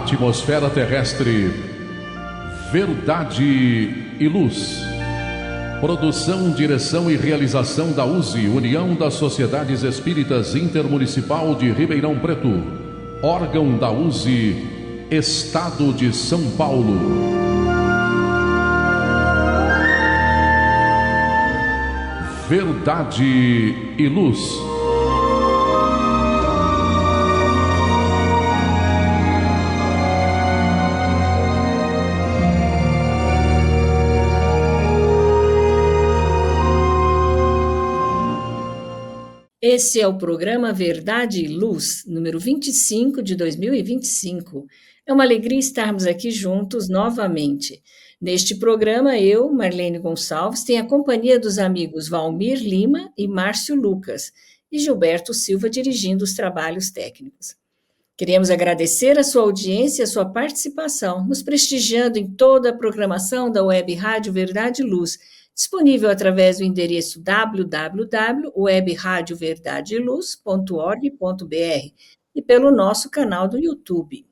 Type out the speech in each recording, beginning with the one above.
atmosfera terrestre, Verdade e Luz. Produção, direção e realização da USE, União das Sociedades Espíritas Intermunicipal de Ribeirão Preto. Órgão da USE, Estado de São Paulo. Verdade e Luz. Esse é o programa Verdade e Luz, número 25 de 2025. É uma alegria estarmos aqui juntos novamente. Neste programa, eu, Marlene Gonçalves, tenho a companhia dos amigos Valmir Lima e Márcio Lucas, e Gilberto Silva dirigindo os trabalhos técnicos. Queremos agradecer a sua audiência e a sua participação, nos prestigiando em toda a programação da Web Rádio Verdade e Luz, disponível através do endereço www.webradioverdadeiluz.org.br e pelo nosso canal do YouTube.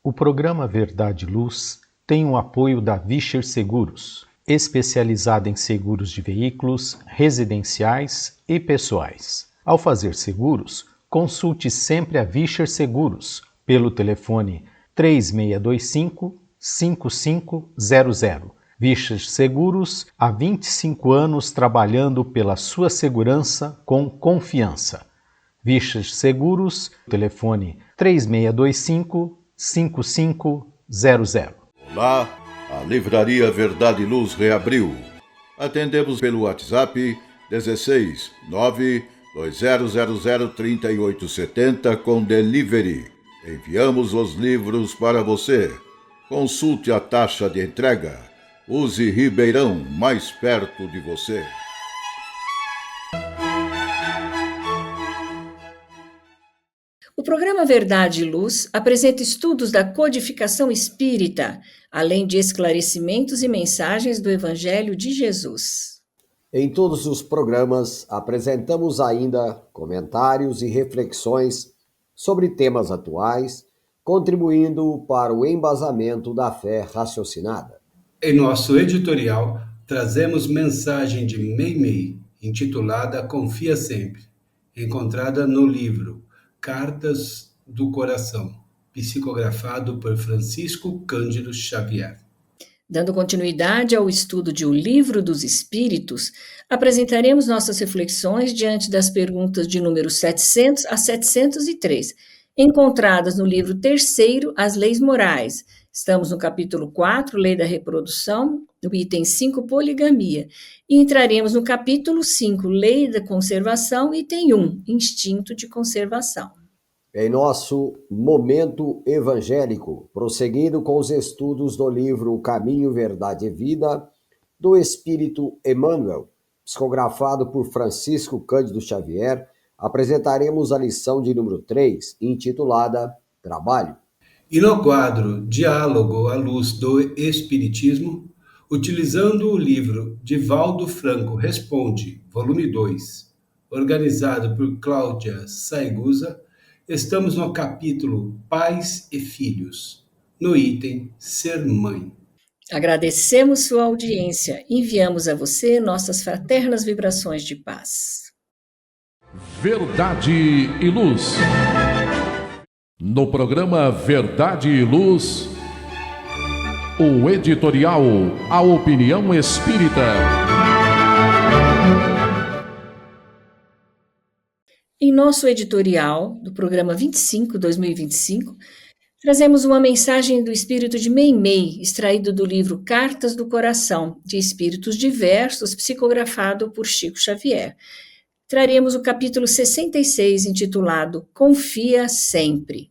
O programa Verdade e Luz tem o apoio da Vischer Seguros, especializada em seguros de veículos, residenciais e pessoais. Ao fazer seguros, consulte sempre a Vischer Seguros pelo telefone 3625-5500. Vischer Seguros, há 25 anos trabalhando pela sua segurança com confiança. Vischer Seguros, telefone 3625-5500. Olá, a Livraria Verdade e Luz reabriu. Atendemos pelo WhatsApp 16 920003870 com delivery. Enviamos os livros para você. Consulte a taxa de entrega. Use Ribeirão, mais perto de você. O programa Verdade e Luz apresenta estudos da codificação espírita, além de esclarecimentos e mensagens do Evangelho de Jesus. Em todos os programas, apresentamos ainda comentários e reflexões sobre temas atuais, contribuindo para o embasamento da fé raciocinada. Em nosso editorial, trazemos mensagem de Meimei, intitulada Confia Sempre, encontrada no livro Cartas do Coração, psicografado por Francisco Cândido Xavier. Dando continuidade ao estudo de O Livro dos Espíritos, apresentaremos nossas reflexões diante das perguntas de número 700 a 703, encontradas no livro 3º, As Leis Morais. Estamos no capítulo 4, Lei da Reprodução, no item 5, Poligamia, e entraremos no capítulo 5, Lei da Conservação, item 1, Instinto de Conservação. Em nosso momento evangélico, prosseguindo com os estudos do livro Caminho, Verdade e Vida, do Espírito Emmanuel, psicografado por Francisco Cândido Xavier, apresentaremos a lição de número 3, intitulada Trabalho. E no quadro Diálogo à Luz do Espiritismo, utilizando o livro Divaldo Franco Responde, volume 2, organizado por Cláudia Saigusa, estamos no capítulo Pais e Filhos, no item Ser Mãe. Agradecemos sua audiência. Enviamos a você nossas fraternas vibrações de paz. Verdade e Luz. No programa Verdade e Luz, o editorial A Opinião Espírita. Em nosso editorial do programa 25/2025, trazemos uma mensagem do espírito de Meimei, extraído do livro Cartas do Coração, de Espíritos Diversos, psicografado por Chico Xavier. Traremos o capítulo 66, intitulado Confia Sempre.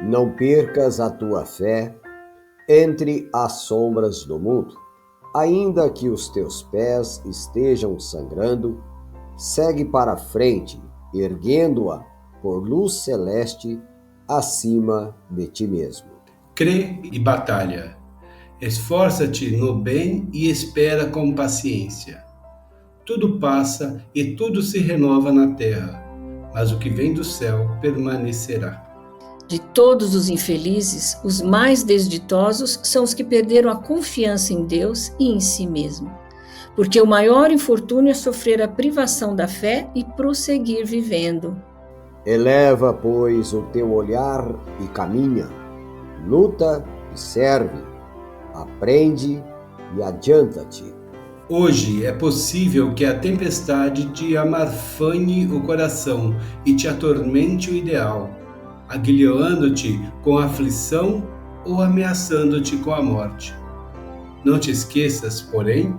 Não percas a tua fé entre as sombras do mundo. Ainda que os teus pés estejam sangrando, segue para frente, erguendo-a por luz celeste acima de ti mesmo. Crê e batalha. Esforça-te no bem e espera com paciência. Tudo passa e tudo se renova na terra, mas o que vem do céu permanecerá. De todos os infelizes, os mais desditosos são os que perderam a confiança em Deus e em si mesmo. Porque o maior infortúnio é sofrer a privação da fé e prosseguir vivendo. Eleva, pois, o teu olhar e caminha, luta e serve, aprende e adianta-te. Hoje é possível que a tempestade te amarfanhe o coração e te atormente o ideal, aguilhando-te com a aflição ou ameaçando-te com a morte. Não te esqueças, porém,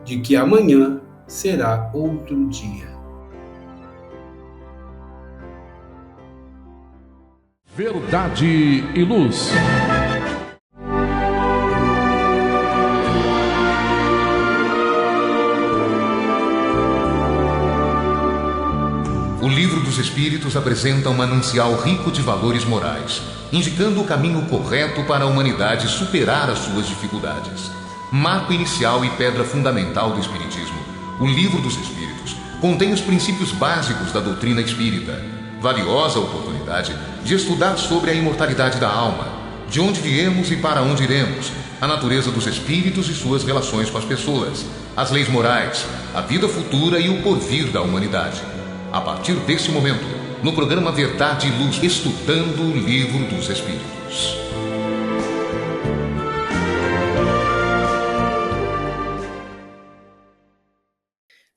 de que amanhã será outro dia. Verdade e Luz. O Livro dos Espíritos apresenta um manancial rico de valores morais, indicando o caminho correto para a humanidade superar as suas dificuldades. Marco inicial e pedra fundamental do Espiritismo, o Livro dos Espíritos contém os princípios básicos da doutrina espírita. Valiosa oportunidade de estudar sobre a imortalidade da alma, de onde viemos e para onde iremos, a natureza dos espíritos e suas relações com as pessoas, as leis morais, a vida futura e o porvir da humanidade. A partir desse momento, no programa Verdade e Luz, estudando o Livro dos Espíritos.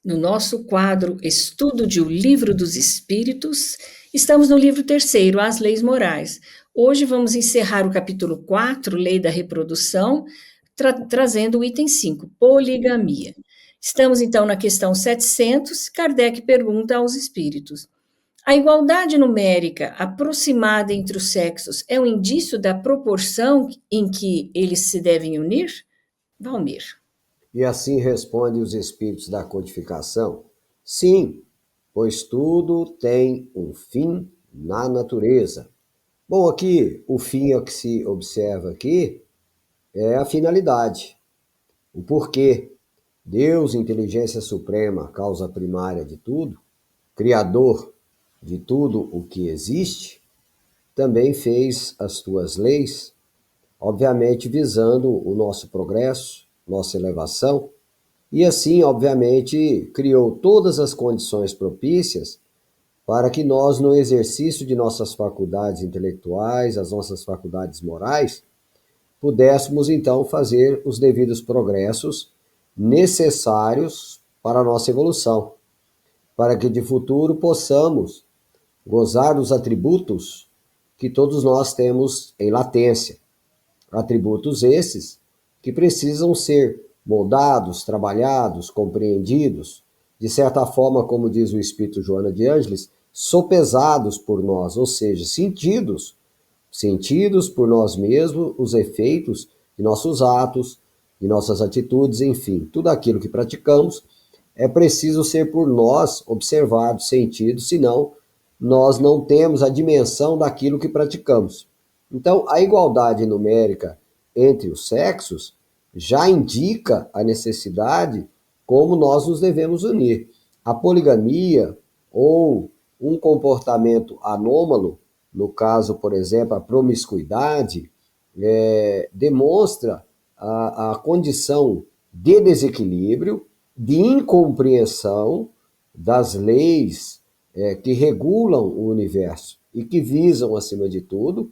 No nosso quadro Estudo de O Livro dos Espíritos, estamos no livro 3º, As Leis Morais. Hoje vamos encerrar o capítulo 4, Lei da Reprodução, trazendo o item 5, Poligamia. Estamos então na questão 700, Kardec pergunta aos espíritos: a igualdade numérica aproximada entre os sexos é um indício da proporção em que eles se devem unir? Valmir. E assim respondem os espíritos da codificação: sim, pois tudo tem um fim na natureza. Bom, aqui, o fim é o que se observa aqui, é a finalidade, o porquê. Deus, inteligência suprema, causa primária de tudo, criador de tudo o que existe, também fez as tuas leis, obviamente visando o nosso progresso, nossa elevação, e assim, obviamente, criou todas as condições propícias para que nós, no exercício de nossas faculdades intelectuais, as nossas faculdades morais, pudéssemos então fazer os devidos progressos necessários para a nossa evolução, para que de futuro possamos gozar dos atributos que todos nós temos em latência. Atributos esses que precisam ser moldados, trabalhados, compreendidos, de certa forma, como diz o Espírito Joana de Ângeles, sopesados por nós, ou seja, sentidos por nós mesmos os efeitos de nossos atos, de nossas atitudes, enfim, tudo aquilo que praticamos é preciso ser por nós observado, sentido, senão nós não temos a dimensão daquilo que praticamos. Então, a igualdade numérica entre os sexos já indica a necessidade como nós nos devemos unir. A poligamia ou um comportamento anômalo, no caso, por exemplo, a promiscuidade, demonstra a condição de desequilíbrio, de incompreensão das leis que regulam o universo e que visam, acima de tudo,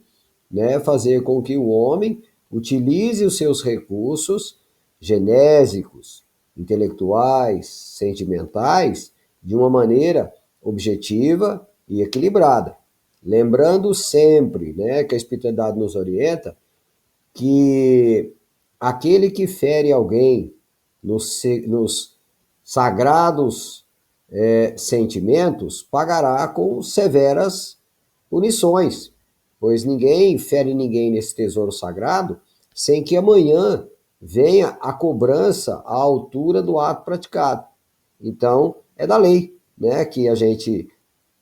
fazer com que o homem utilize os seus recursos genésicos, intelectuais, sentimentais, de uma maneira objetiva e equilibrada. Lembrando sempre, que a espiritualidade nos orienta, que aquele que fere alguém nos sagrados sentimentos pagará com severas punições, pois ninguém fere ninguém nesse tesouro sagrado sem que amanhã venha a cobrança à altura do ato praticado. Então, é da lei, que a gente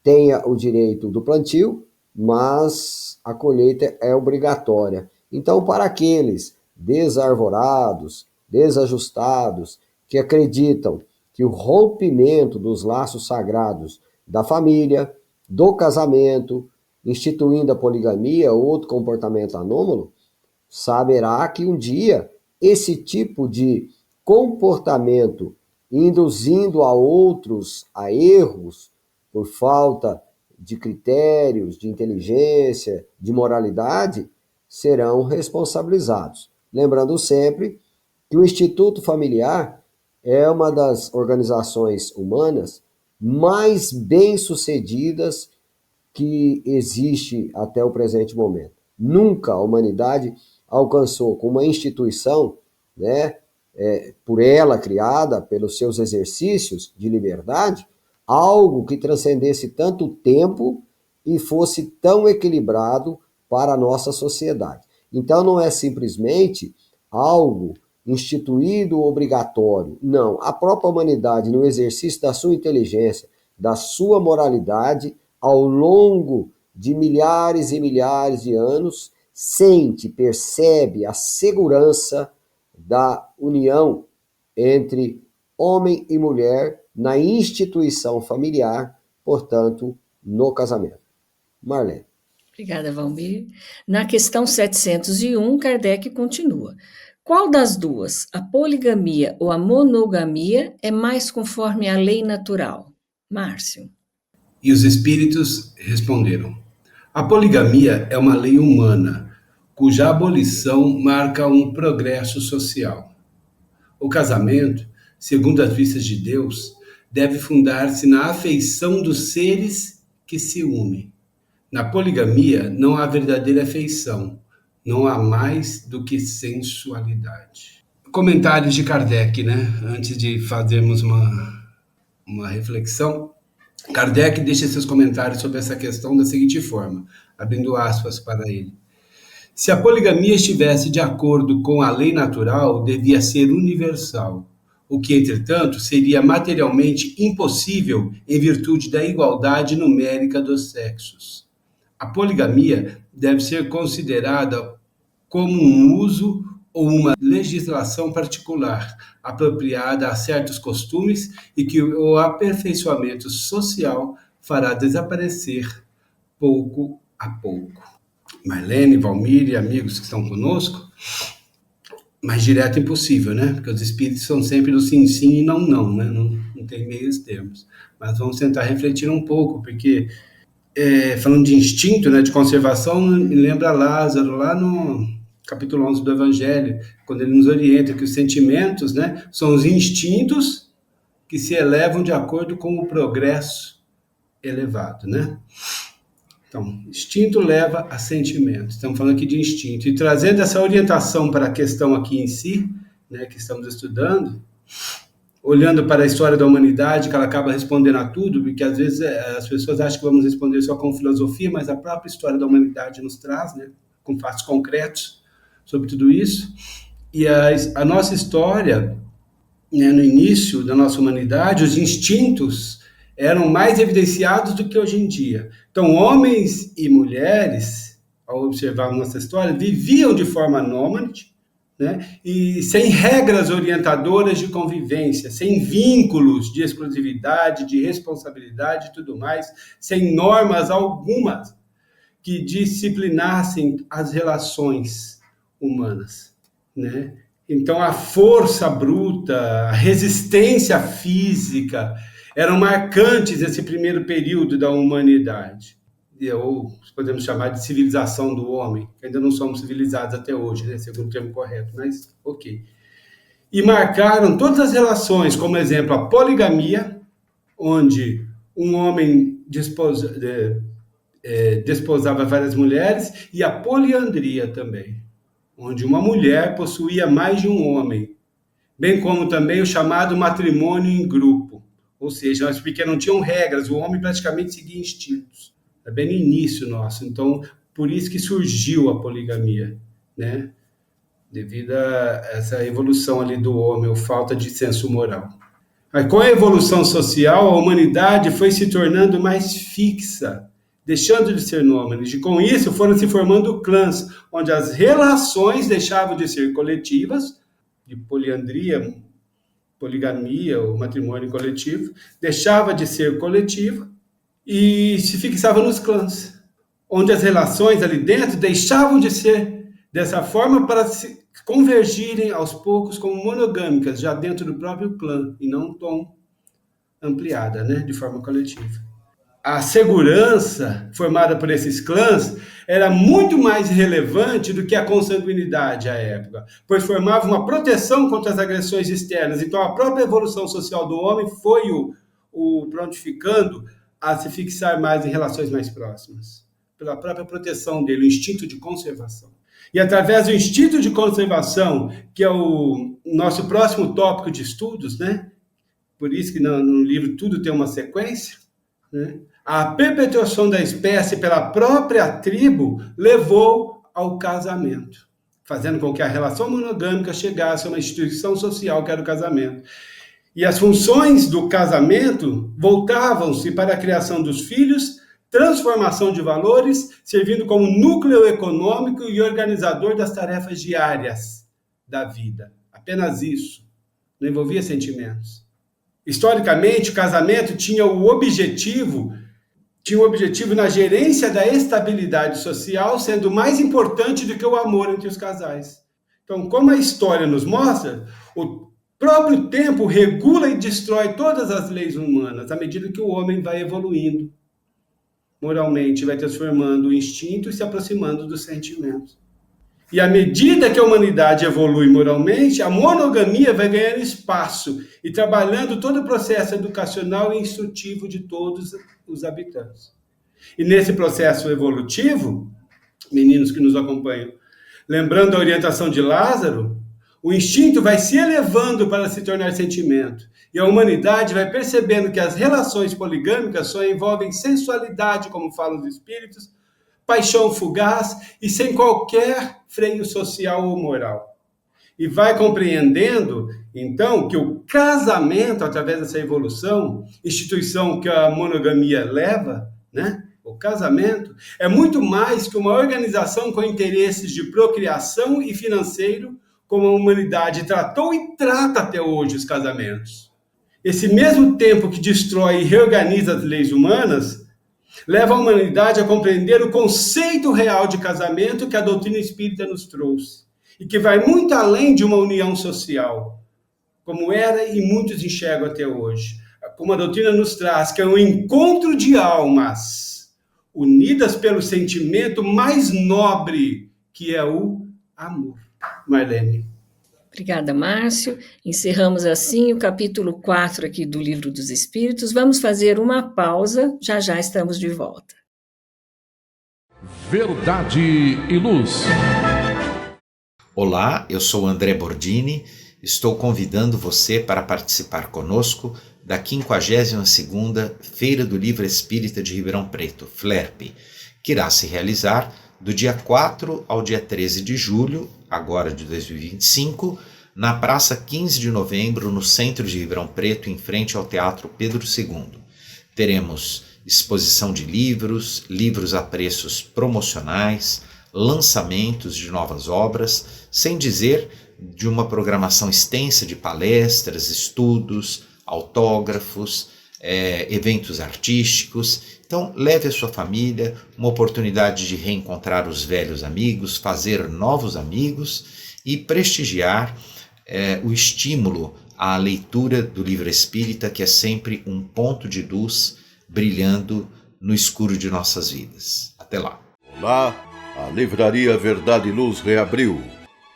tenha o direito do plantio, mas a colheita é obrigatória. Então, para aqueles desarvorados, desajustados, que acreditam que o rompimento dos laços sagrados da família, do casamento, instituindo a poligamia ou outro comportamento anômalo, saberá que um dia esse tipo de comportamento induzindo a outros a erros por falta de critérios, de inteligência, de moralidade, serão responsabilizados. Lembrando sempre que o Instituto Familiar é uma das organizações humanas mais bem-sucedidas que existe até o presente momento. Nunca a humanidade alcançou com uma instituição, né, por ela criada, pelos seus exercícios de liberdade, algo que transcendesse tanto tempo e fosse tão equilibrado para a nossa sociedade. Então não é simplesmente algo instituído obrigatório. Não, a própria humanidade, no exercício da sua inteligência, da sua moralidade, ao longo de milhares e milhares de anos, sente, percebe a segurança da união entre homem e mulher na instituição familiar, portanto, no casamento. Marlene. Obrigada, Valmir. Na questão 701, Kardec continua. Qual das duas, a poligamia ou a monogamia, é mais conforme à lei natural? Márcio. E os espíritos responderam: a poligamia é uma lei humana, cuja abolição marca um progresso social. O casamento, segundo as vistas de Deus, deve fundar-se na afeição dos seres que se unem. Na poligamia não há verdadeira afeição, não há mais do que sensualidade. Comentários de Kardec, né? Antes de fazermos uma reflexão, Kardec deixa seus comentários sobre essa questão da seguinte forma, abrindo aspas para ele. Se a poligamia estivesse de acordo com a lei natural, devia ser universal, o que, entretanto, seria materialmente impossível em virtude da igualdade numérica dos sexos. A poligamia deve ser considerada como um uso ou uma legislação particular, apropriada a certos costumes e que o aperfeiçoamento social fará desaparecer pouco a pouco. Marlene, Valmir e amigos que estão conosco, mais direto impossível, né? Porque os espíritos são sempre do sim, sim e não, não, né? Não tem meios termos. Mas vamos tentar refletir um pouco, porque falando de instinto, né, de conservação, me lembra Lázaro, lá no capítulo 11 do Evangelho, quando ele nos orienta que os sentimentos, né, são os instintos que se elevam de acordo com o progresso elevado, né? Então, instinto leva a sentimento. Estamos falando aqui de instinto. E trazendo essa orientação para a questão aqui em si, né, que estamos estudando, olhando para a história da humanidade, que ela acaba respondendo a tudo, porque às vezes as pessoas acham que vamos responder só com filosofia, mas a própria história da humanidade nos traz, né, com fatos concretos sobre tudo isso. E a nossa história, né, no início da nossa humanidade, os instintos eram mais evidenciados do que hoje em dia. Então, homens e mulheres, ao observar nossa história, viviam de forma nômade, né, e sem regras orientadoras de convivência, sem vínculos de exclusividade, de responsabilidade e tudo mais, sem normas algumas que disciplinassem as relações humanas, né? Então, a força bruta, a resistência física eram marcantes nesse primeiro período da humanidade, ou podemos chamar de civilização do homem, que ainda não somos civilizados até hoje, né, segundo o termo correto, mas ok. E marcaram todas as relações, como exemplo, a poligamia, onde um homem desposava várias mulheres, e a poliandria também, onde uma mulher possuía mais de um homem, bem como também o chamado matrimônio em grupo. Ou seja, porque não tinham regras, o homem praticamente seguia instintos. É bem no início nosso. Então, por isso que surgiu a poligamia, né? Devido a essa evolução ali do homem, ou falta de senso moral. Aí, com a evolução social, a humanidade foi se tornando mais fixa deixando de ser nômades. E com isso foram se formando clãs, onde as relações deixavam de ser coletivas, de poliandria, poligamia ou matrimônio coletivo, deixava de ser coletivo e se fixava nos clãs, onde as relações ali dentro deixavam de ser dessa forma para se convergirem aos poucos como monogâmicas, já dentro do próprio clã, e não tão ampliada, né, de forma coletiva. A segurança formada por esses clãs era muito mais relevante do que a consanguinidade à época, pois formava uma proteção contra as agressões externas. Então, a própria evolução social do homem foi o prontificando a se fixar mais em relações mais próximas, pela própria proteção dele, o instinto de conservação. E através do instinto de conservação, que é o nosso próximo tópico de estudos, né? Por isso que no livro tudo tem uma sequência, né? A perpetuação da espécie pela própria tribo levou ao casamento, fazendo com que a relação monogâmica chegasse a uma instituição social que era o casamento. E as funções do casamento voltavam-se para a criação dos filhos, transformação de valores, servindo como núcleo econômico e organizador das tarefas diárias da vida. Apenas isso. Não envolvia sentimentos. Historicamente, o casamento tinha o objetivo na gerência da estabilidade social, sendo mais importante do que o amor entre os casais. Então, como a história nos mostra, o próprio tempo regula e destrói todas as leis humanas, à medida que o homem vai evoluindo moralmente, vai transformando o instinto e se aproximando dos sentimentos. E à medida que a humanidade evolui moralmente, a monogamia vai ganhando espaço e trabalhando todo o processo educacional e instrutivo de todos os habitantes. E nesse processo evolutivo, meninos que nos acompanham, lembrando a orientação de Lázaro, o instinto vai se elevando para se tornar sentimento. E a humanidade vai percebendo que as relações poligâmicas só envolvem sensualidade, como falam os espíritos, paixão fugaz e sem qualquer freio social ou moral. E vai compreendendo, então, que o casamento, através dessa evolução, instituição que a monogamia leva, né? O casamento é muito mais que uma organização com interesses de procriação e financeiro, como a humanidade tratou e trata até hoje os casamentos. Esse mesmo tempo que destrói e reorganiza as leis humanas, leva a humanidade a compreender o conceito real de casamento que a doutrina espírita nos trouxe, e que vai muito além de uma união social, como era e muitos enxergam até hoje. Como a doutrina nos traz, que é um encontro de almas, unidas pelo sentimento mais nobre, que é o amor. Marlene. Obrigada, Márcio. Encerramos assim o capítulo 4 aqui do Livro dos Espíritos. Vamos fazer uma pausa, já estamos de volta. Verdade e Luz. Olá, eu sou André Bordini, estou convidando você para participar conosco da 52ª Feira do Livro Espírita de Ribeirão Preto, FLERP, que irá se realizar do dia 4 ao dia 13 de julho, agora de 2025, na Praça 15 de Novembro, no centro de Ribeirão Preto, em frente ao Teatro Pedro II. Teremos exposição de livros, livros a preços promocionais, lançamentos de novas obras, sem dizer de uma programação extensa de palestras, estudos, autógrafos, eventos artísticos. Então, leve a sua família, uma oportunidade de reencontrar os velhos amigos, fazer novos amigos e prestigiar o estímulo à leitura do livro espírita, que é sempre um ponto de luz brilhando no escuro de nossas vidas. Até lá. Olá, a Livraria Verdade e Luz reabriu.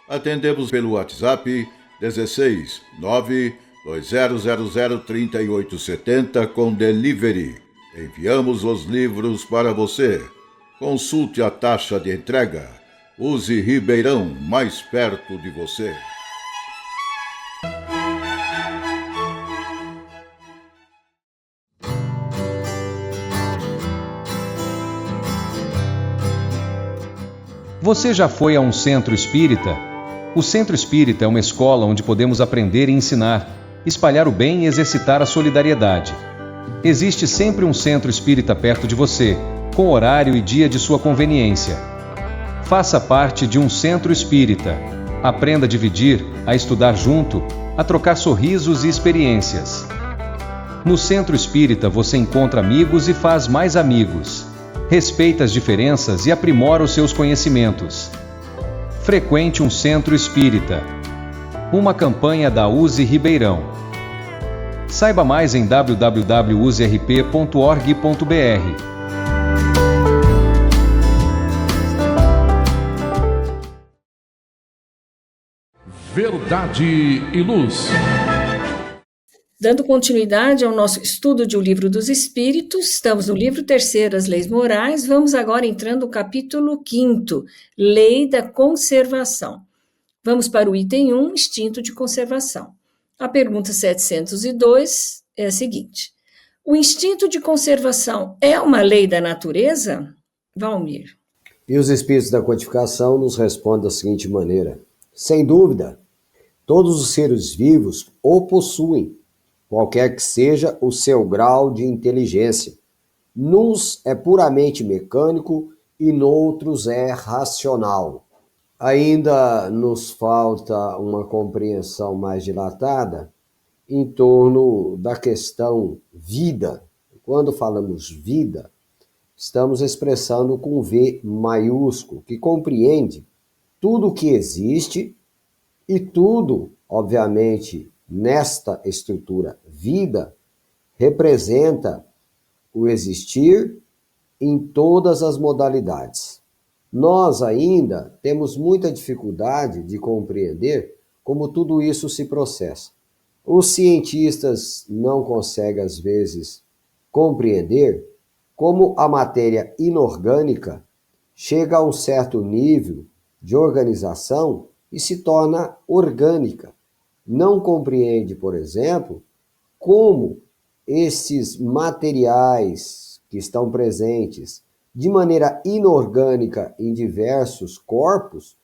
Atendemos pelo WhatsApp 16 920003870 com delivery. Enviamos os livros para você. Consulte a taxa de entrega. Use Ribeirão, mais perto de você. Você já foi a um centro espírita? O Centro Espírita é uma escola onde podemos aprender e ensinar, espalhar o bem e exercitar a solidariedade. Existe sempre um centro espírita perto de você, com horário e dia de sua conveniência. Faça parte de um centro espírita. Aprenda a dividir, a estudar junto, a trocar sorrisos e experiências. No centro espírita você encontra amigos e faz mais amigos. Respeita as diferenças e aprimora os seus conhecimentos. Frequente um centro espírita. Uma campanha da USE Ribeirão. Saiba mais em www.userp.org.br. Verdade e Luz. Dando continuidade ao nosso estudo de O Livro dos Espíritos, estamos no livro 3º, As Leis Morais, vamos agora entrando no capítulo 5º, Lei da Conservação. Vamos para o item 1, Instinto de Conservação. A pergunta 702 é a seguinte: o instinto de conservação é uma lei da natureza? Valmir. E os espíritos da codificação nos respondem da seguinte maneira: sem dúvida, todos os seres vivos o possuem, qualquer que seja o seu grau de inteligência. Nuns é puramente mecânico e noutros é racional. Ainda nos falta uma compreensão mais dilatada em torno da questão vida. Quando falamos vida, estamos expressando com V maiúsculo, que compreende tudo o que existe e tudo, obviamente, nesta estrutura vida, representa o existir em todas as modalidades. Nós ainda temos muita dificuldade de compreender como tudo isso se processa. Os cientistas não conseguem, às vezes, compreender como a matéria inorgânica chega a um certo nível de organização e se torna orgânica. Não compreende, por exemplo, como esses materiais que estão presentes de maneira inorgânica em diversos corpos,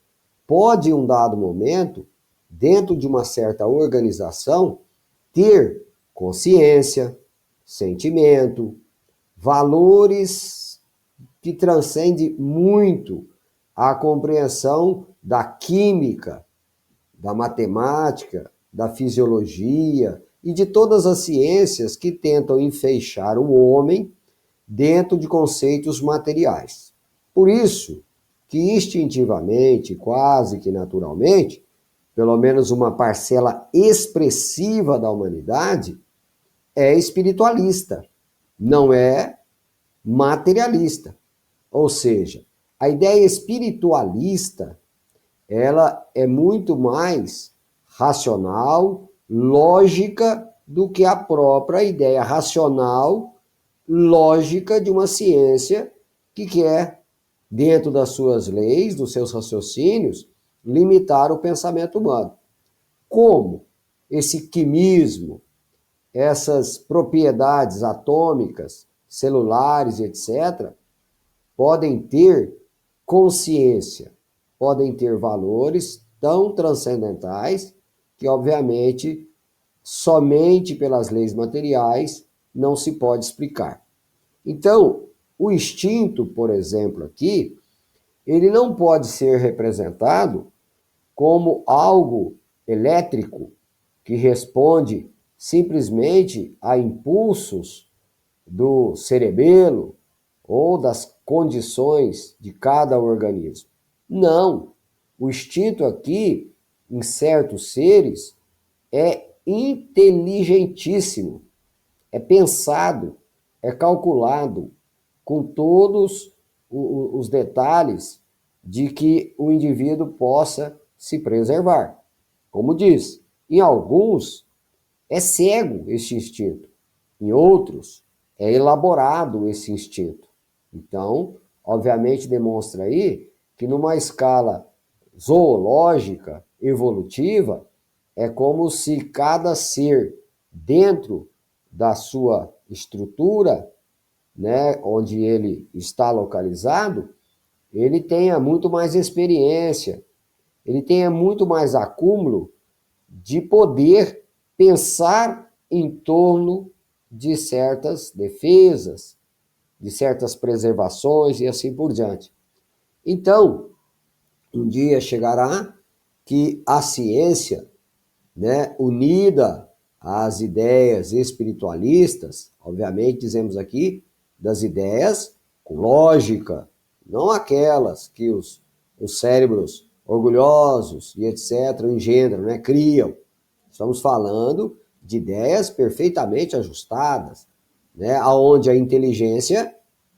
pode, em um dado momento, dentro de uma certa organização, ter consciência, sentimento, valores que transcendem muito a compreensão da química, da matemática, da fisiologia e de todas as ciências que tentam enfeixar o homem dentro de conceitos materiais. Por isso que instintivamente, quase que naturalmente, pelo menos uma parcela expressiva da humanidade é espiritualista, não é materialista. Ou seja, a ideia espiritualista, ela é muito mais racional, lógica, do que a própria ideia racional, lógica de uma ciência que quer, dentro das suas leis, dos seus raciocínios, limitar o pensamento humano. Como esse quimismo, essas propriedades atômicas, celulares, etc., podem ter consciência, podem ter valores tão transcendentais que, obviamente, somente pelas leis materiais não se pode explicar. Então, o instinto, por exemplo, aqui, ele não pode ser representado como algo elétrico que responde simplesmente a impulsos do cerebelo ou das condições de cada organismo. Não. O instinto aqui, em certos seres, é inteligentíssimo, é pensado, é calculado, com todos os detalhes de que o indivíduo possa se preservar. Como diz, em alguns é cego esse instinto, em outros é elaborado esse instinto. Então, obviamente demonstra aí que numa escala zoológica, evolutiva, é como se cada ser dentro da sua estrutura, né, onde ele está localizado, ele tenha muito mais experiência, ele tenha muito mais acúmulo de poder pensar em torno de certas defesas, de certas preservações e assim por diante. Então, um dia chegará que a ciência, né, unida às ideias espiritualistas, obviamente dizemos aqui das ideias com lógica, não aquelas que os cérebros orgulhosos e etc. engendram, né, criam. Estamos falando de ideias perfeitamente ajustadas, né, onde a inteligência,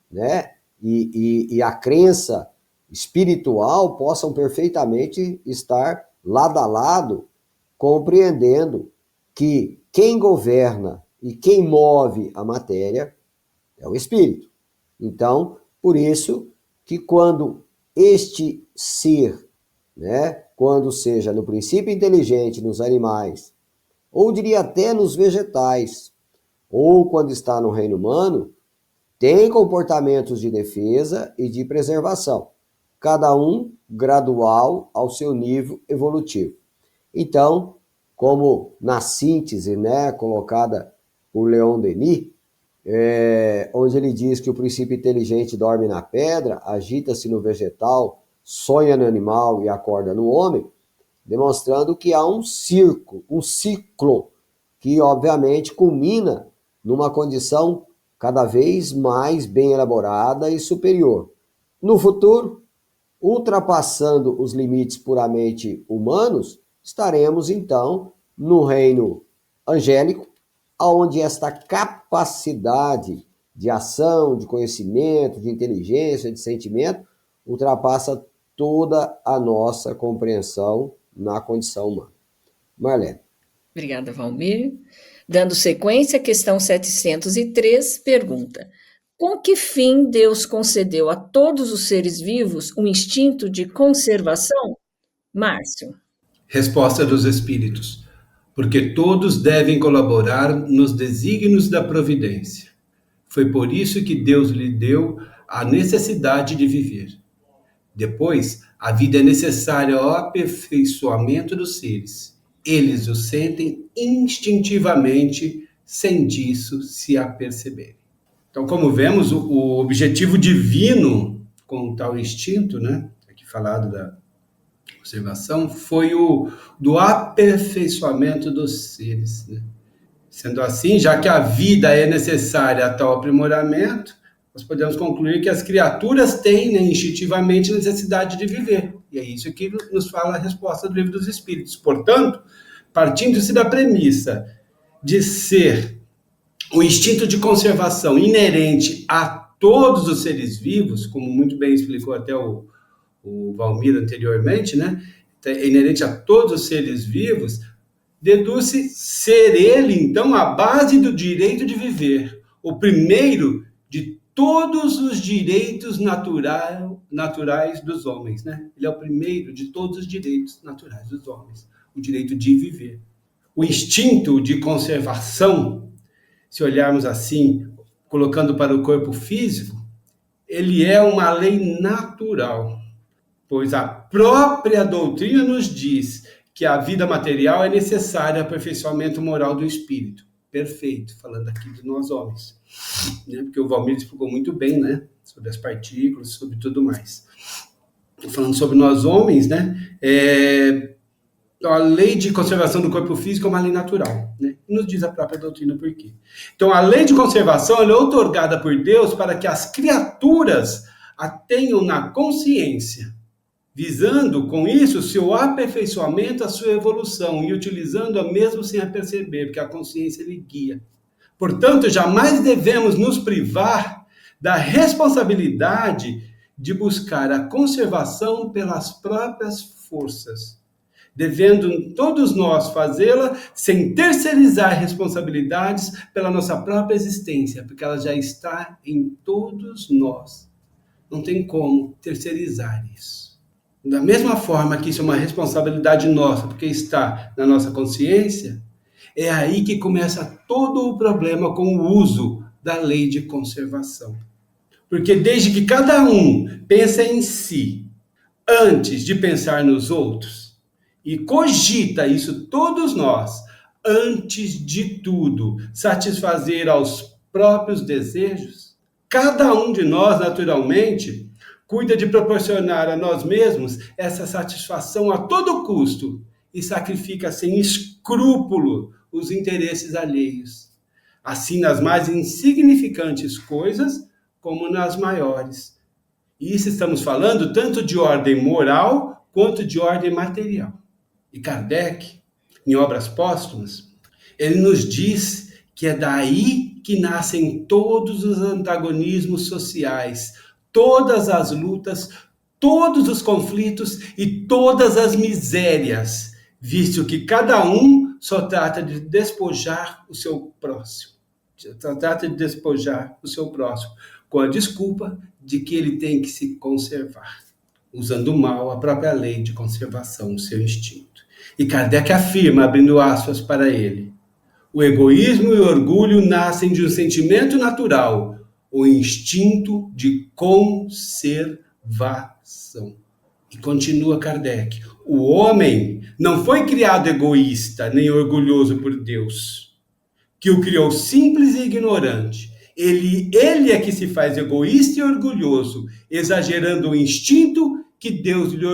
né, e a crença espiritual possam perfeitamente estar lado a lado, compreendendo que quem governa e quem move a matéria é o espírito. Então, por isso que quando este ser, né, quando seja no princípio inteligente nos animais, ou diria até nos vegetais, ou quando está no reino humano, tem comportamentos de defesa e de preservação, cada um gradual ao seu nível evolutivo. Então, como na síntese, né, colocada por Leon Denis, onde ele diz que o princípio inteligente dorme na pedra, agita-se no vegetal, sonha no animal e acorda no homem, demonstrando que há um ciclo, que obviamente culmina numa condição cada vez mais bem elaborada e superior. No futuro, ultrapassando os limites puramente humanos, estaremos então no reino angélico, onde esta capacidade de ação, de conhecimento, de inteligência, de sentimento, ultrapassa toda a nossa compreensão na condição humana. Marlene. Obrigada, Valmir. Dando sequência, a questão 703 pergunta: com que fim Deus concedeu a todos os seres vivos um instinto de conservação? Márcio. Resposta dos Espíritos: porque todos devem colaborar nos desígnios da providência. Foi por isso que Deus lhe deu a necessidade de viver. Depois, a vida é necessária ao aperfeiçoamento dos seres. Eles o sentem instintivamente, sem disso se aperceberem. Então, como vemos, o objetivo divino com tal instinto, né, aqui falado da observação, foi o do aperfeiçoamento dos seres, né? Sendo assim, já que a vida é necessária a tal aprimoramento, nós podemos concluir que as criaturas têm, né, instintivamente necessidade de viver. E é isso que nos fala a resposta do Livro dos Espíritos. Portanto, partindo-se da premissa de ser o instinto de conservação inerente a todos os seres vivos, como muito bem explicou até o Valmir anteriormente, né? É inerente a todos os seres vivos, deduz-se ser ele, então, a base do direito de viver, o primeiro de todos os direitos naturais dos homens, né? Ele é o primeiro de todos os direitos naturais dos homens, o direito de viver. O instinto de conservação, se olharmos assim, colocando para o corpo físico, ele é uma lei natural, pois a própria doutrina nos diz que a vida material é necessária ao aperfeiçoamento moral do espírito. Perfeito, falando aqui de nós homens, né? Porque o Valmir explicou muito bem, né, sobre as partículas, sobre tudo mais. Falando sobre nós homens, né, a lei de conservação do corpo físico é uma lei natural, né? Nos diz a própria doutrina por quê. Então, a lei de conservação ela é outorgada por Deus para que as criaturas a tenham na consciência, visando com isso o seu aperfeiçoamento, a sua evolução, e utilizando-a mesmo sem a perceber, porque a consciência lhe guia. Portanto, jamais devemos nos privar da responsabilidade de buscar a conservação pelas próprias forças, devendo todos nós fazê-la sem terceirizar responsabilidades pela nossa própria existência, porque ela já está em todos nós. Não tem como terceirizar isso. Da mesma forma que isso é uma responsabilidade nossa, porque está na nossa consciência, é aí que começa todo o problema com o uso da lei de conservação. Porque desde que cada um pensa em si, antes de pensar nos outros, e cogita isso todos nós, antes de tudo, satisfazer aos próprios desejos, Cada um de nós, naturalmente, cuida de proporcionar a nós mesmos essa satisfação a todo custo e sacrifica sem escrúpulo os interesses alheios, assim nas mais insignificantes coisas como nas maiores. E isso estamos falando tanto de ordem moral quanto de ordem material. E Kardec, em Obras Póstumas, ele nos diz que é daí que nascem todos os antagonismos sociais, todas as lutas, todos os conflitos e todas as misérias, visto que cada um só trata de despojar o seu próximo. Só trata de despojar o seu próximo, com a desculpa de que ele tem que se conservar, usando mal a própria lei de conservação, o seu instinto. E Kardec afirma, abrindo aspas para ele, o egoísmo e o orgulho nascem de um sentimento natural, o instinto de conservação. E continua Kardec, o homem não foi criado egoísta nem orgulhoso por Deus, que o criou simples e ignorante. Ele é que se faz egoísta e orgulhoso, exagerando o instinto que Deus lhe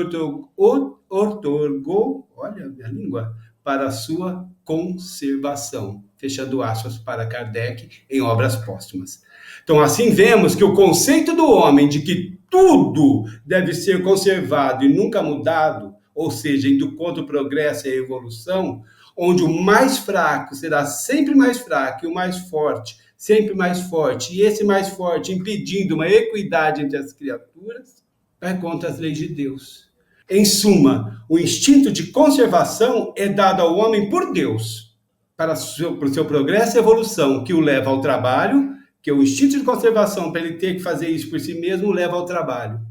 outorgou, olha a minha língua, para a sua conservação. Fechando aspas para Kardec em Obras Póstumas. Então, assim vemos que o conceito do homem de que tudo deve ser conservado e nunca mudado, ou seja, indo contra o progresso e a evolução, onde o mais fraco será sempre mais fraco e o mais forte sempre mais forte, e esse mais forte impedindo uma equidade entre as criaturas, vai contra as leis de Deus. Em suma, o instinto de conservação é dado ao homem por Deus, para o seu progresso e evolução, que o leva ao trabalho, que o instinto de conservação, para ele ter que fazer isso por si mesmo, o leva ao trabalho,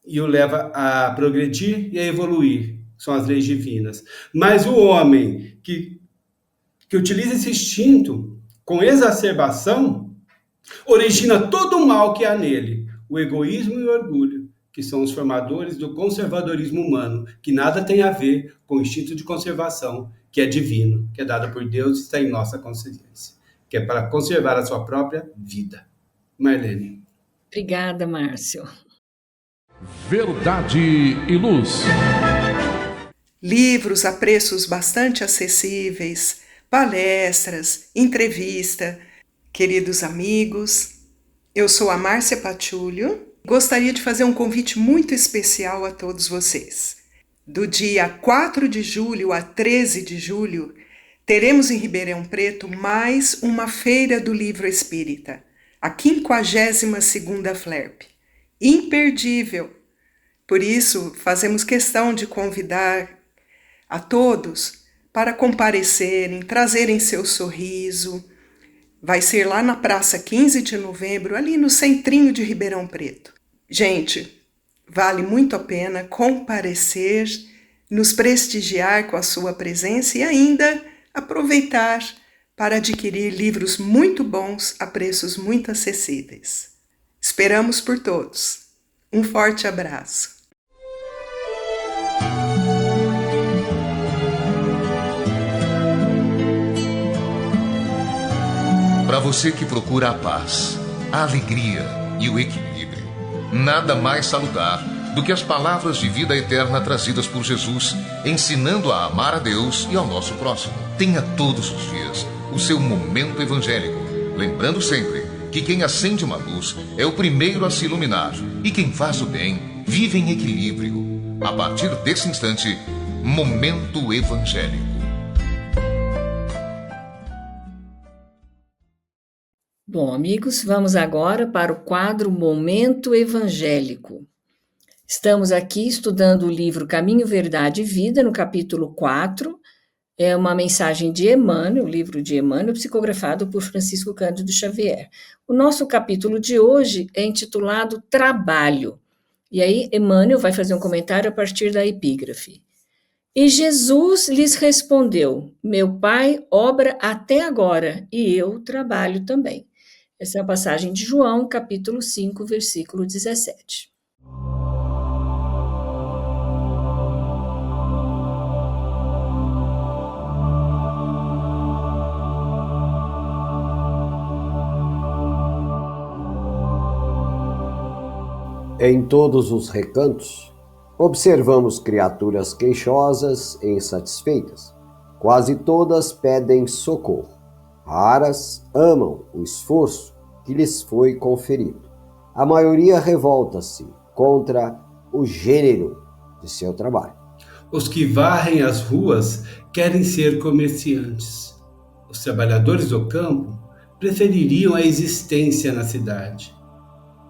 e o leva a progredir e a evoluir, são as leis divinas. Mas o homem que utiliza esse instinto com exacerbação, origina todo o mal que há nele, o egoísmo e o orgulho, que são os formadores do conservadorismo humano, que nada tem a ver com o instinto de conservação, que é divino, que é dado por Deus e está em nossa consciência, que é para conservar a sua própria vida. Marlene. Obrigada, Márcio. Verdade e Luz. Livros a preços bastante acessíveis, palestras, entrevista. Queridos amigos, eu sou a Márcia Patulho. Gostaria de fazer um convite muito especial a todos vocês. Do dia 4 de julho a 13 de julho, teremos em Ribeirão Preto mais uma Feira do Livro Espírita, a 52ª FLERP. Imperdível! Por isso, fazemos questão de convidar a todos para comparecerem, trazerem seu sorriso. Vai ser lá na Praça 15 de Novembro, ali no centrinho de Ribeirão Preto. Gente, vale muito a pena comparecer, nos prestigiar com a sua presença e ainda aproveitar para adquirir livros muito bons a preços muito acessíveis. Esperamos por todos. Um forte abraço. Para você que procura a paz, a alegria e o equilíbrio, nada mais salutar do que as palavras de vida eterna trazidas por Jesus, ensinando a amar a Deus e ao nosso próximo. Tenha todos os dias o seu momento evangélico, lembrando sempre que quem acende uma luz é o primeiro a se iluminar e quem faz o bem vive em equilíbrio. A partir desse instante, Momento Evangélico. Bom, amigos, vamos agora para o quadro Momento Evangélico. Estamos aqui estudando o livro Caminho, Verdade e Vida, no capítulo 4. É uma mensagem de Emmanuel, o livro de Emmanuel, psicografado por Francisco Cândido Xavier. O nosso capítulo de hoje é intitulado Trabalho. E aí, Emmanuel vai fazer um comentário a partir da epígrafe. E Jesus lhes respondeu: Meu Pai obra até agora, e eu trabalho também. Essa é a passagem de João, capítulo 5, versículo 17. Em todos os recantos, observamos criaturas queixosas e insatisfeitas. Quase todas pedem socorro. Raras amam o esforço que lhes foi conferido. A maioria revolta-se contra o gênero de seu trabalho. Os que varrem as ruas querem ser comerciantes. Os trabalhadores do campo prefeririam a existência na cidade.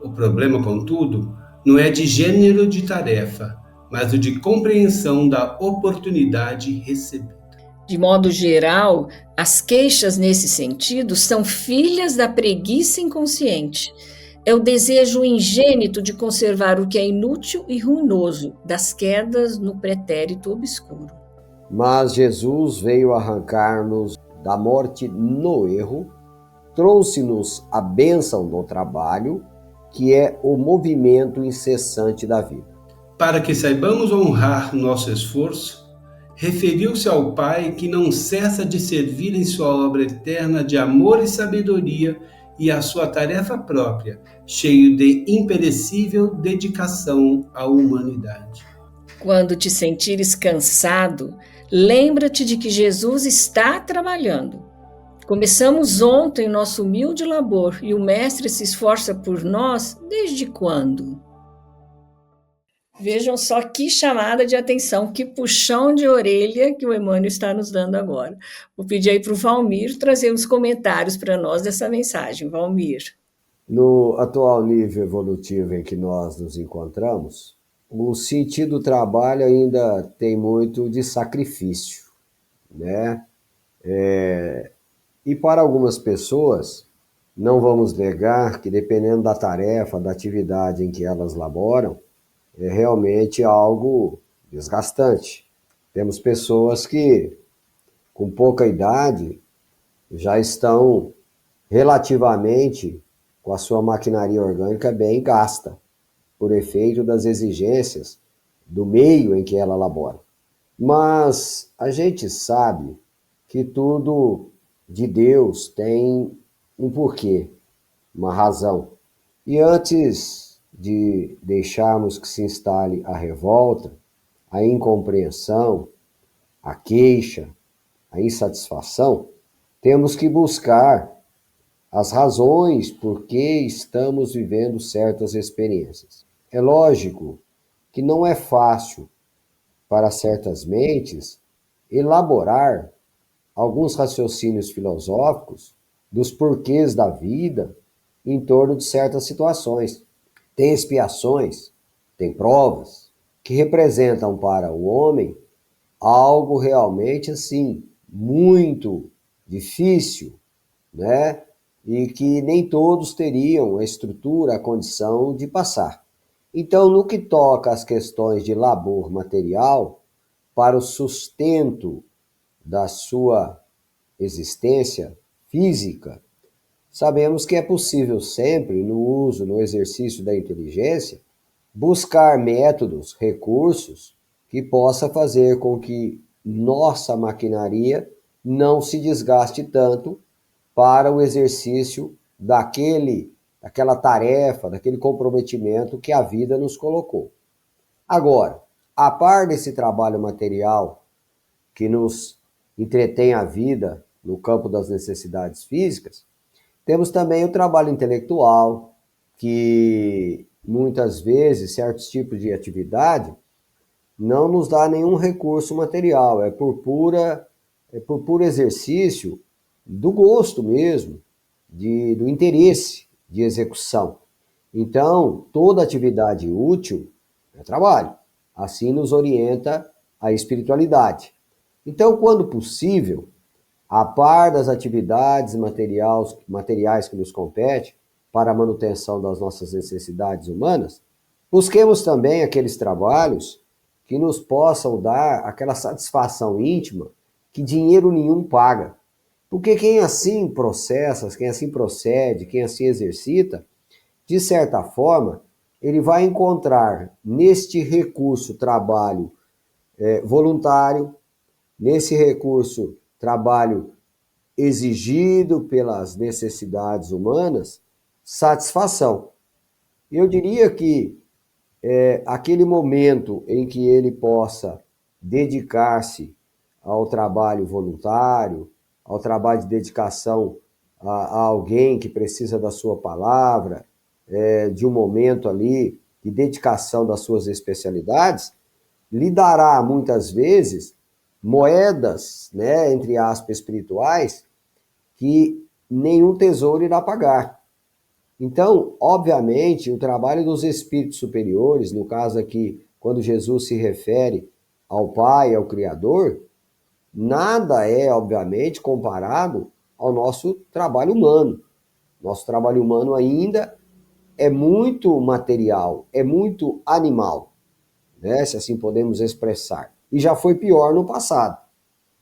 O problema, contudo, não é de gênero de tarefa, mas o de compreensão da oportunidade recebida. De modo geral, as queixas nesse sentido são filhas da preguiça inconsciente. É o desejo ingênito de conservar o que é inútil e ruinoso, das quedas no pretérito obscuro. Mas Jesus veio arrancar-nos da morte no erro, trouxe-nos a bênção do trabalho, que é o movimento incessante da vida. Para que saibamos honrar nosso esforço, referiu-se ao Pai que não cessa de servir em sua obra eterna de amor e sabedoria e a sua tarefa própria, cheio de imperecível dedicação à humanidade. Quando te sentires cansado, lembra-te de que Jesus está trabalhando. Começamos ontem nosso humilde labor e o Mestre se esforça por nós desde quando? Vejam só que chamada de atenção, que puxão de orelha que o Emmanuel está nos dando agora. Vou pedir aí para o Valmir trazer os comentários para nós dessa mensagem. Valmir. No atual nível evolutivo em que nós nos encontramos, o sentido do trabalho ainda tem muito de sacrifício, né? E para algumas pessoas, não vamos negar que dependendo da tarefa, da atividade em que elas laboram, é realmente algo desgastante. Temos pessoas que, com pouca idade, já estão relativamente com a sua maquinaria orgânica bem gasta, por efeito das exigências do meio em que ela labora. Mas a gente sabe que tudo de Deus tem um porquê, uma razão. E antes de deixarmos que se instale a revolta, a incompreensão, a queixa, a insatisfação, temos que buscar as razões por que estamos vivendo certas experiências. É lógico que não é fácil para certas mentes elaborar alguns raciocínios filosóficos dos porquês da vida em torno de certas situações. Tem expiações, tem provas que representam para o homem algo realmente assim, muito difícil, né? E que nem todos teriam a estrutura, a condição de passar. Então, no que toca às questões de labor material, para o sustento da sua existência física, sabemos que é possível sempre, no uso, no exercício da inteligência, buscar métodos, recursos que possa fazer com que nossa maquinaria não se desgaste tanto para o exercício daquela tarefa, daquele comprometimento que a vida nos colocou. Agora, a par desse trabalho material que nos entretém a vida no campo das necessidades físicas, temos também o trabalho intelectual, que muitas vezes certos tipos de atividade não nos dá nenhum recurso material, é por puro exercício do gosto mesmo, do interesse de execução. Então, toda atividade útil é trabalho. Assim nos orienta a espiritualidade. Então, quando possível, a par das atividades materiais que nos competem para a manutenção das nossas necessidades humanas, busquemos também aqueles trabalhos que nos possam dar aquela satisfação íntima que dinheiro nenhum paga. Porque quem assim processa, quem assim procede, quem assim exercita, de certa forma, ele vai encontrar neste recurso trabalho voluntário, nesse recurso trabalho exigido pelas necessidades humanas, satisfação. Eu diria que aquele momento em que ele possa dedicar-se ao trabalho voluntário, ao trabalho de dedicação a alguém que precisa da sua palavra, de um momento ali de dedicação das suas especialidades, lhe dará muitas vezes moedas, né, entre aspas, espirituais, que nenhum tesouro irá pagar. Então, obviamente, o trabalho dos espíritos superiores, no caso aqui, quando Jesus se refere ao Pai, ao Criador, nada é, obviamente, comparado ao nosso trabalho humano. Nosso trabalho humano ainda é muito material, é muito animal, né? Se assim podemos expressar. E já foi pior no passado,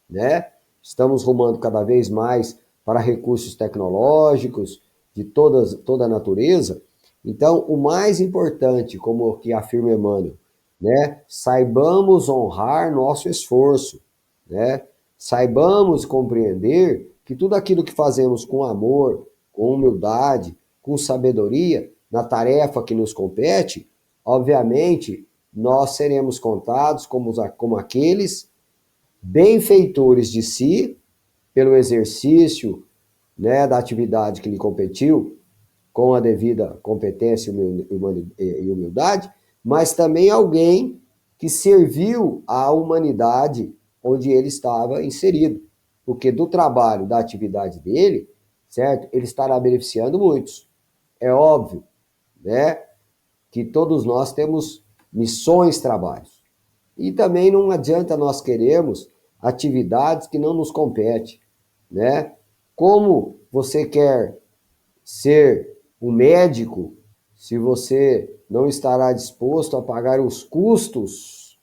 né? Estamos rumando cada vez mais para recursos tecnológicos de toda a natureza. Então, o mais importante, como que afirma Emmanuel, né? Saibamos honrar nosso esforço, né? Saibamos compreender que tudo aquilo que fazemos com amor, com humildade, com sabedoria, na tarefa que nos compete, obviamente, nós seremos contados como aqueles benfeitores de si, pelo exercício, né, da atividade que lhe competiu, com a devida competência e humildade, mas também alguém que serviu à humanidade onde ele estava inserido. Porque do trabalho, da atividade dele, certo? Ele estará beneficiando muitos. É óbvio, né, que todos nós temos missões, trabalhos. E também não adianta nós queremos atividades que não nos competem, né? Como você quer ser um médico se você não estará disposto a pagar os custos,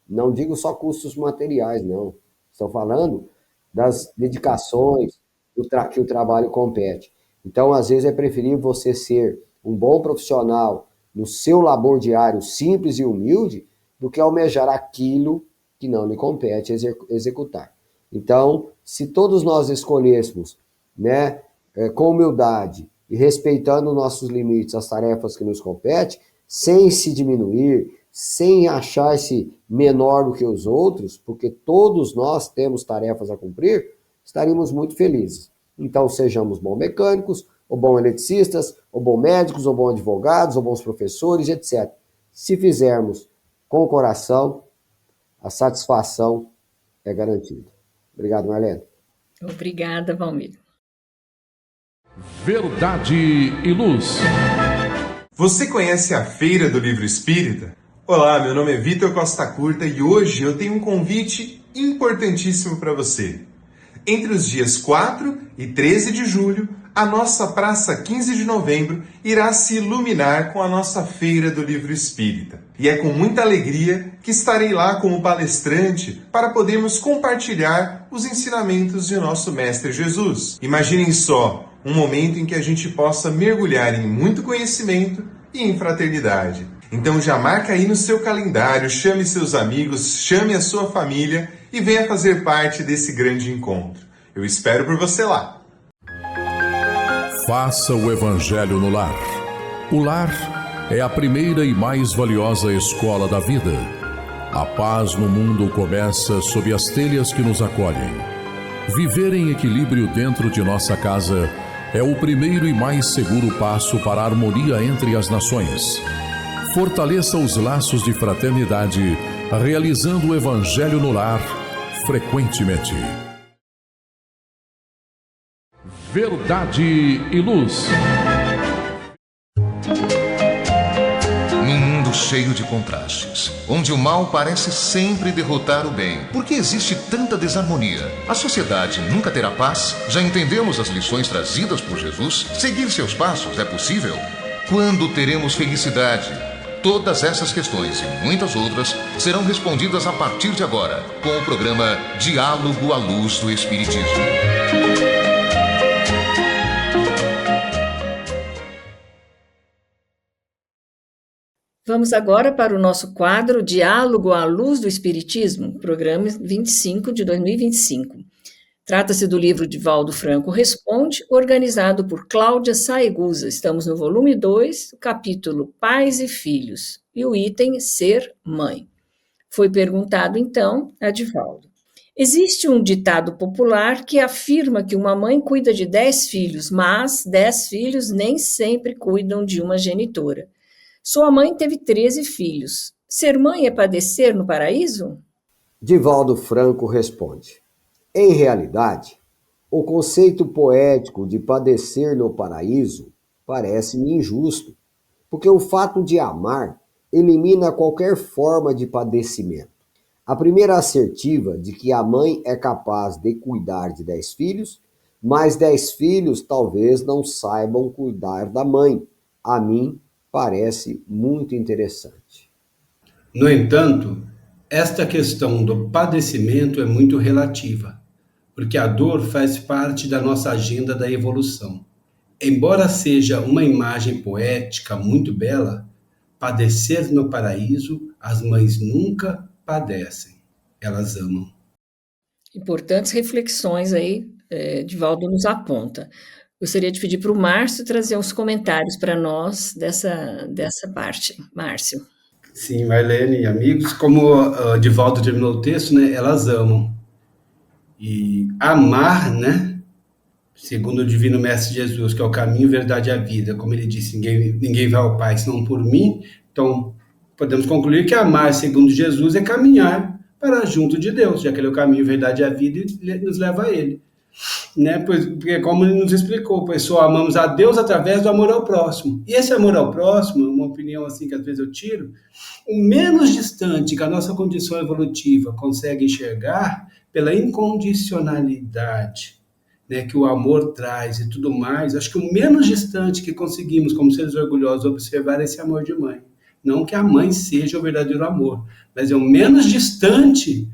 não digo só custos materiais, não. Estou falando das dedicações que o trabalho compete. Então, às vezes, é preferível você ser um bom profissional no seu labor diário simples e humilde do que almejar aquilo que não lhe compete executar. Então, se todos nós escolhêssemos, né, com humildade e respeitando nossos limites, as tarefas que nos competem, sem se diminuir, sem achar-se menor do que os outros, porque todos nós temos tarefas a cumprir, estaríamos muito felizes. Então, sejamos bons mecânicos, ou bons eletricistas, ou bons médicos, ou bons advogados, ou bons professores, etc. Se fizermos com o coração, a satisfação é garantida. Obrigado, Marlene. Obrigada, Valmir. Verdade e Luz. Você conhece a Feira do Livro Espírita? Olá, meu nome é Vitor Costa Curta e hoje eu tenho um convite importantíssimo para você. Entre os dias 4 e 13 de julho, a nossa Praça 15 de Novembro irá se iluminar com a nossa Feira do Livro Espírita. E é com muita alegria que estarei lá como palestrante para podermos compartilhar os ensinamentos de nosso Mestre Jesus. Imaginem só, um momento em que a gente possa mergulhar em muito conhecimento e em fraternidade. Então já marca aí no seu calendário, chame seus amigos, chame a sua família e venha fazer parte desse grande encontro. Eu espero por você lá. Faça o Evangelho no lar. O lar é a primeira e mais valiosa escola da vida. A paz no mundo começa sob as telhas que nos acolhem. Viver em equilíbrio dentro de nossa casa é o primeiro e mais seguro passo para a harmonia entre as nações. Fortaleça os laços de fraternidade, realizando o Evangelho no lar frequentemente. Verdade e Luz. Num mundo cheio de contrastes, onde o mal parece sempre derrotar o bem, por que existe tanta desarmonia? A sociedade nunca terá paz? Já entendemos as lições trazidas por Jesus? Seguir seus passos é possível? Quando teremos felicidade? Todas essas questões e muitas outras serão respondidas a partir de agora, com o programa Diálogo à Luz do Espiritismo. Vamos agora para o nosso quadro Diálogo à Luz do Espiritismo, programa 25 de 2025. Trata-se do livro de Valdo Franco Responde, organizado por Cláudia Saegusa. Estamos no volume 2, capítulo Pais e Filhos, e o item Ser Mãe. Foi perguntado, então, a Divaldo. Existe um ditado popular que afirma que uma mãe cuida de 10 filhos, mas 10 filhos nem sempre cuidam de uma genitora. Sua mãe teve 13 filhos. Ser mãe é padecer no paraíso? Divaldo Franco responde: em realidade, o conceito poético de padecer no paraíso parece-me injusto, porque o fato de amar elimina qualquer forma de padecimento. A primeira assertiva de que a mãe é capaz de cuidar de 10 filhos, mas 10 filhos talvez não saibam cuidar da mãe. A mim parece muito interessante. No entanto, esta questão do padecimento é muito relativa, porque a dor faz parte da nossa agenda da evolução. Embora seja uma imagem poética muito bela, padecer no paraíso, as mães nunca padecem, elas amam. Importantes reflexões aí, Divaldo nos aponta. Gostaria de pedir para o Márcio trazer uns comentários para nós dessa parte. Márcio. Sim, Marlene e amigos, como o Divaldo terminou o texto, né, elas amam. E amar, né, segundo o Divino Mestre Jesus, que é o caminho, verdade e a vida, como ele disse, ninguém vai ao Pai senão por mim. Então, podemos concluir que amar, segundo Jesus, é caminhar para junto de Deus, já que ele é o caminho, verdade e a vida e nos leva a ele. Né? Porque, como ele nos explicou, pois só amamos a Deus através do amor ao próximo. E esse amor ao próximo, uma opinião assim que às vezes eu tiro, o menos distante que a nossa condição evolutiva consegue enxergar pela incondicionalidade, né, que o amor traz e tudo mais, acho que o menos distante que conseguimos, como seres orgulhosos, observar é esse amor de mãe. Não que a mãe seja o verdadeiro amor, mas é o menos distante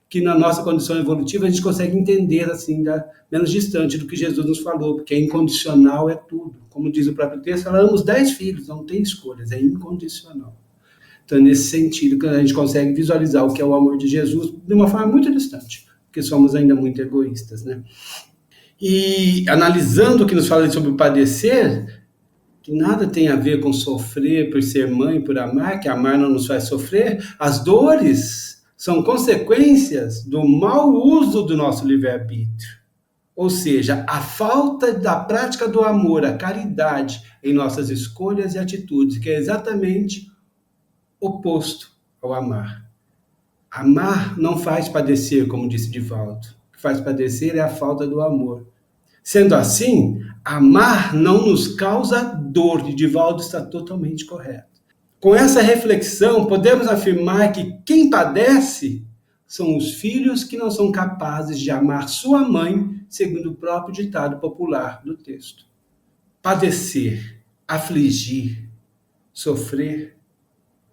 que na nossa condição evolutiva a gente consegue entender, assim, menos distante do que Jesus nos falou, porque é incondicional, é tudo. Como diz o próprio texto, ela ama os 10 filhos, não tem escolhas, é incondicional. Então, nesse sentido, que a gente consegue visualizar o que é o amor de Jesus de uma forma muito distante, porque somos ainda muito egoístas, né? E analisando o que nos fala sobre o padecer, que nada tem a ver com sofrer por ser mãe, por amar, que amar não nos faz sofrer, as dores são consequências do mau uso do nosso livre-arbítrio. Ou seja, a falta da prática do amor, a caridade em nossas escolhas e atitudes, que é exatamente oposto ao amar. Amar não faz padecer, como disse Divaldo. O que faz padecer é a falta do amor. Sendo assim, amar não nos causa dor, e Divaldo está totalmente correto. Com essa reflexão, podemos afirmar que quem padece são os filhos que não são capazes de amar sua mãe, segundo o próprio ditado popular do texto. Padecer, afligir, sofrer,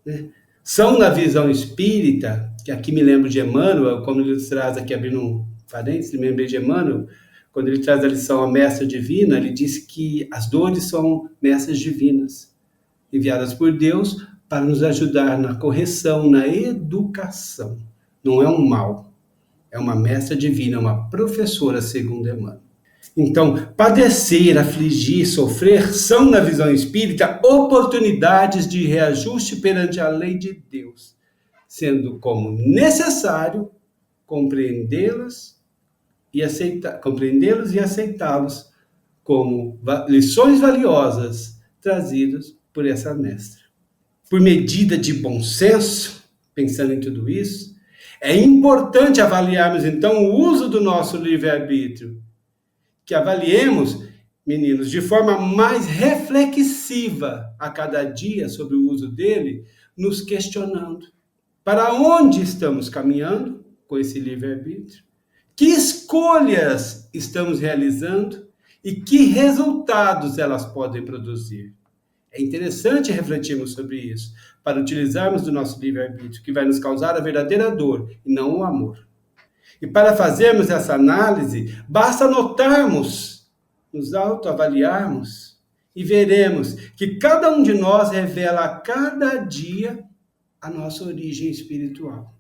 né, são na visão espírita, que aqui me lembro de Emmanuel, como ele traz aqui, abrindo um parênteses, me lembrei de Emmanuel, quando ele traz a lição à mestra divina, ele diz que as dores são mestras divinas, enviadas por Deus para nos ajudar na correção, na educação. Não é um mal, é uma mestra divina, uma professora, segundo Emmanuel. Então, padecer, afligir, sofrer são, na visão espírita, oportunidades de reajuste perante a lei de Deus, sendo como necessário compreendê-los e aceitá-los como lições valiosas trazidas por essa mestra. Por medida de bom senso, pensando em tudo isso, é importante avaliarmos, então, o uso do nosso livre-arbítrio. Que avaliemos, meninos, de forma mais reflexiva a cada dia sobre o uso dele, nos questionando. Para onde estamos caminhando com esse livre-arbítrio? Que escolhas estamos realizando e que resultados elas podem produzir? É interessante refletirmos sobre isso, para utilizarmos do nosso livre-arbítrio, que vai nos causar a verdadeira dor e não o amor. E para fazermos essa análise, basta notarmos, nos autoavaliarmos e veremos que cada um de nós revela a cada dia a nossa origem espiritual.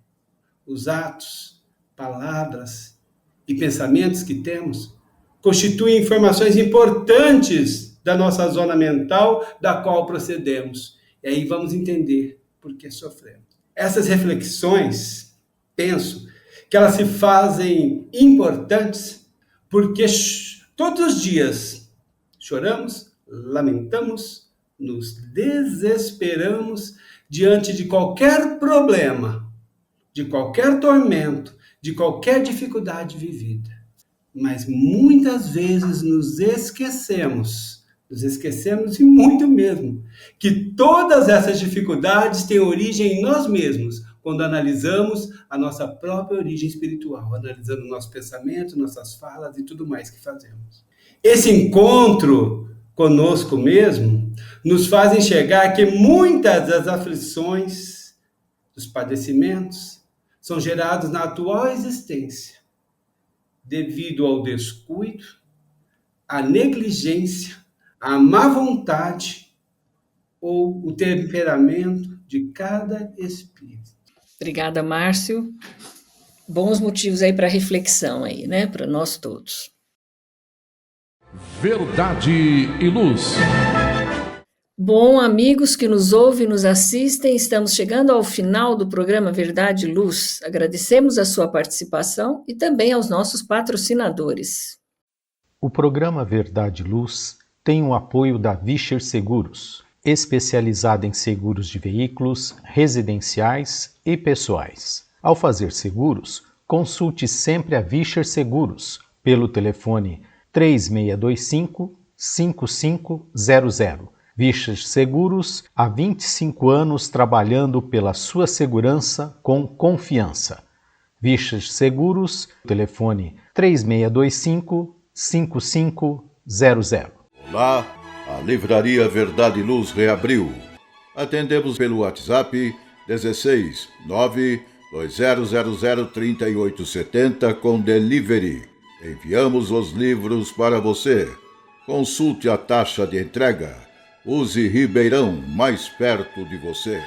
Os atos, palavras e pensamentos que temos constituem informações importantes da nossa zona mental da qual procedemos. E aí vamos entender por que sofremos. Essas reflexões, penso, que elas se fazem importantes porque todos os dias choramos, lamentamos, nos desesperamos diante de qualquer problema, de qualquer tormento, de qualquer dificuldade vivida. Mas muitas vezes nos esquecemos e muito mesmo, que todas essas dificuldades têm origem em nós mesmos, quando analisamos a nossa própria origem espiritual, analisando nosso pensamento, nossas falas e tudo mais que fazemos. Esse encontro conosco mesmo nos faz enxergar que muitas das aflições, dos padecimentos, são gerados na atual existência, devido ao descuido, à negligência, à má vontade ou o temperamento de cada espírito. Obrigada, Márcio. Bons motivos aí para reflexão aí, né, para nós todos. Verdade e Luz. Bom, amigos que nos ouvem e nos assistem, estamos chegando ao final do programa Verdade e Luz. Agradecemos a sua participação e também aos nossos patrocinadores. O programa Verdade e Luz tem o apoio da Vischer Seguros, especializada em seguros de veículos, residenciais e pessoais. Ao fazer seguros, consulte sempre a Vischer Seguros pelo telefone 3625-5500. Vischer Seguros, há 25 anos trabalhando pela sua segurança com confiança. Vischer Seguros, telefone 3625-5500. Olá, a Livraria Verdade e Luz reabriu. Atendemos pelo WhatsApp 16 920003870 com delivery. Enviamos os livros para você. Consulte a taxa de entrega. Use Ribeirão, mais perto de você.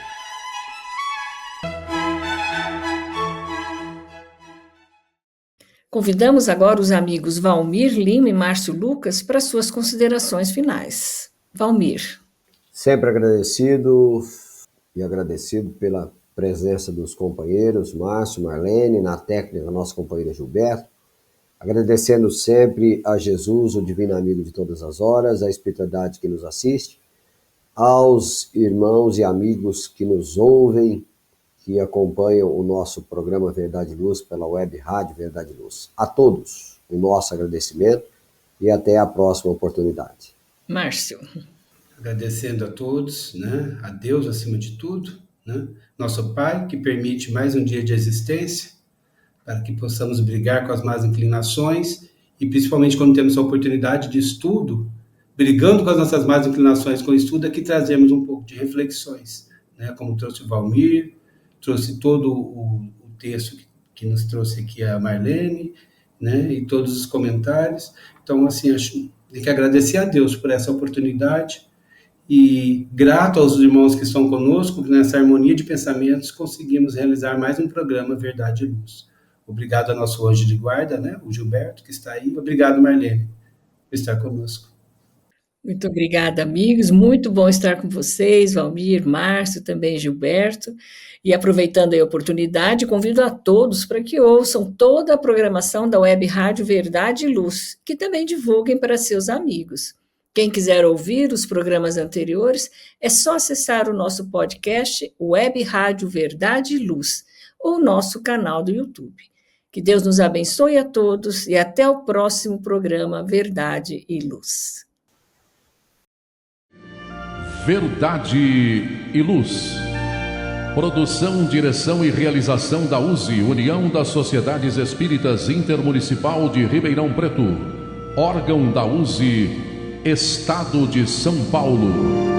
Convidamos agora os amigos Valmir Lima e Márcio Lucas para suas considerações finais. Valmir. Sempre agradecido pela presença dos companheiros Márcio, Marlene, na técnica, nosso companheiro Gilberto. Agradecendo sempre a Jesus, o divino amigo de todas as horas, a espiritualidade que nos assiste, aos irmãos e amigos que nos ouvem, que acompanham o nosso programa Verdade e Luz pela web rádio Verdade e Luz. A todos, o nosso agradecimento e até a próxima oportunidade. Márcio. Agradecendo a todos, né? A Deus acima de tudo, né? Nosso Pai, que permite mais um dia de existência, para que possamos brigar com as más inclinações e principalmente quando temos a oportunidade de estudo, brigando com as nossas más inclinações com o estudo, aqui trazemos um pouco de reflexões, né? Como trouxe o Valmir, trouxe todo o texto que nos trouxe aqui a Marlene, né? E todos os comentários. Então, assim, acho tem que agradecer a Deus por essa oportunidade e grato aos irmãos que estão conosco, nessa harmonia de pensamentos conseguimos realizar mais um programa Verdade e Luz. Obrigado ao nosso anjo de guarda, né? O Gilberto, que está aí. Obrigado, Marlene, por estar conosco. Muito obrigada, amigos. Muito bom estar com vocês, Valmir, Márcio, também Gilberto. E aproveitando a oportunidade, convido a todos para que ouçam toda a programação da Web Rádio Verdade e Luz, que também divulguem para seus amigos. Quem quiser ouvir os programas anteriores, é só acessar o nosso podcast Web Rádio Verdade e Luz, ou nosso canal do YouTube. Que Deus nos abençoe a todos e até o próximo programa Verdade e Luz. Verdade e Luz. Produção, direção e realização da USE, União das Sociedades Espíritas Intermunicipal de Ribeirão Preto. Órgão da USE, Estado de São Paulo.